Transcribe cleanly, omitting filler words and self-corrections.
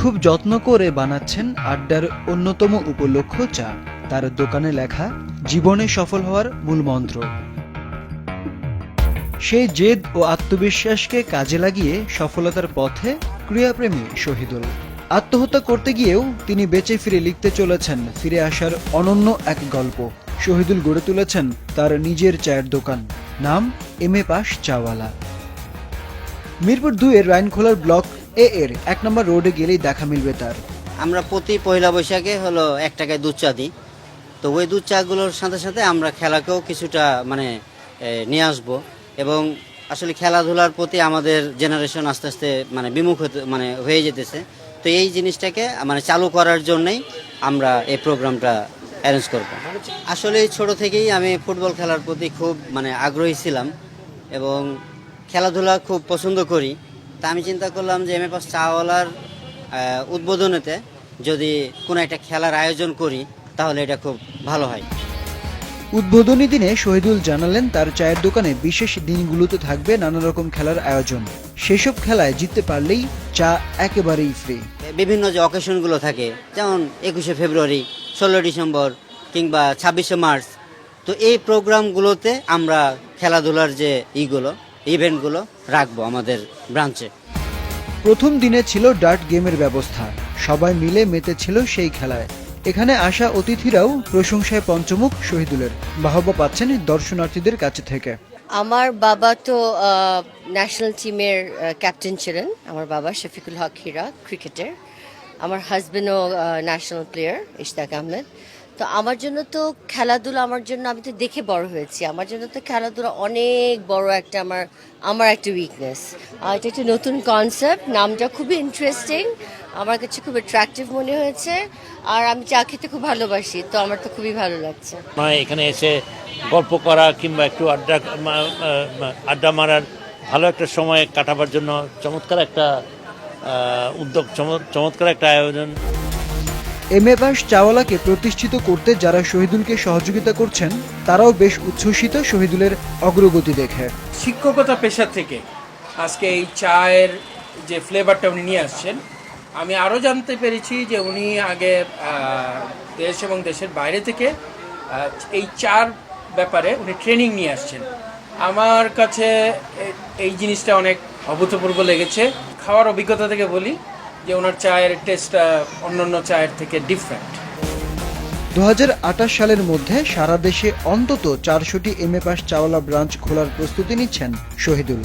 খুব যত্ন করে বানাচ্ছেন আড্ডার অন্যতম উপলক্ষ্য চা। তার দোকানে লেখা জীবনে সফল হওয়ার মূল মন্ত্র। সেই জেদ ও আত্মবিশ্বাসকে কাজে লাগিয়ে সফলতার পথে ক্রীড়াপ্রেমী শহীদুল। আত্মহত্যা করতে গিয়েও তিনি বেঁচে ফিরে লিখতে চলেছেন ফিরে আসার অনন্য এক গল্প। শহীদুল গড়ে তুলেছেন তার নিজের চায়ের দোকান, নাম এমএ পাস চাওয়ালা। মিরপুর 2 এর রাইনখোলার ব্লক এ এর 1 নম্বর রোডে গেলেই দেখা মিলবে তার। আমরা প্রতি পয়লা বৈশাখে হলো 1 টাকায় দুধ চা দিই। তো ওই দুধ চাগুলোর সাথে সাথে আমরা খেলাকেও কিছুটা নিয়ে আসবো, এবং আসলে খেলাধুলার প্রতি আমাদের জেনারেশন আস্তে আস্তে বিমুখ হয়ে যেতেছে। তো এই জিনিসটাকে চালু করার জন্যই আমরা এই প্রোগ্রামটা অ্যারেঞ্জ করব। আসলে ছোট থেকেই আমি ফুটবল খেলার প্রতি খুব আগ্রহী ছিলাম এবং খেলাধুলা খুব পছন্দ করি। তা আমি চিন্তা করলাম যে এমএ পাস চাওয়ালার উদ্বোধনেতে যদি কোনো একটা খেলার আয়োজন করি তাহলে এটা খুব ভালো হয়। উদ্বোধনী দিনে শহীদুল জানালেন তার চায়ের দোকানে বিশেষ দিনগুলোতে থাকবে নানা রকম খেলার আয়োজন। সেসব খেলায় জিততে পারলেই চা একেবারেই ফ্রি। বিভিন্ন যে অকেশনগুলো থাকে, যেমন 21শে ফেব্রুয়ারি, 16 ডিসেম্বর কিংবা 26শে মার্চ, তো এই প্রোগ্রামগুলোতে আমরা খেলাধুলার যে ইভেন্টগুলো রাখবো আমাদের ব্রাঞ্চে। প্রথম দিনে ছিল ডার্ট গেমের ব্যবস্থা। সবাই মিলে মেতেছিল সেই খেলায়। এখানে আসা অতিথিরাও প্রশংসায় পঞ্চমুখ শহীদুলের। বাহবা পাচ্ছেন দর্শনার্থীদের কাছে থেকে। আমার বাবা তো ন্যাশনাল টিমের ক্যাপ্টেন ছিলেন। আমার বাবা শফিকুল হক হীরা, ক্রিকেটার। আমার হাজবেন্ডও ন্যাশনাল প্লেয়ার ইশতাক আহমেদ। তো আমার জন্য তো খেলাধুলা, আমি তো দেখে বড় হয়েছি। আমার জন্য তো খেলাধুলা অনেক বড় একটা আমার একটা উইকনেস। এটা একটা নতুন কনসেপ্ট, নামটা খুবই ইন্টারেস্টিং, আমার কাছে খুব অ্যাট্রাকটিভ মনে হয়েছে। আর আমি চা খেতে খুব ভালোবাসি, তো আমার তো খুবই ভালো লাগছে। এখানে এসে গল্প করা কিংবা একটু আড্ডা মারার ভালো একটা সময় কাটাবার জন্য চমৎকার একটা উদ্যোগ, চমৎকার একটা আয়োজন। এমএ পাস চাওয়ালাকে প্রতিষ্ঠিত করতে যারা শহীদুলকে সহযোগিতা করছেন তারাও বেশ উচ্ছ্বসিত শহীদুলের অগ্রগতি দেখে। শিক্ষকতা পেশা থেকে আজকে এই চায়ের যে ফ্লেভারটা উনি নিয়ে আসছেন, আমি আরও জানতে পেরেছি যে উনি আগে দেশ এবং দেশের বাইরে থেকে এই চার ব্যাপারে উনি ট্রেনিং নিয়ে আসছেন। আমার কাছে এই জিনিসটা অনেক অভূতপূর্ব লেগেছে। খাওয়ার অভিজ্ঞতা থেকে বলি যে ওনার চায়ের টেস্টটা অন্যান্য চায়ের থেকে ডিফারেন্ট। 2028 সালের মধ্যে সারা দেশে অন্তত 400টি এমএ পাস চাওয়ালা ব্রাঞ্চ খোলার প্রস্তুতি নিচ্ছেন শহীদুল।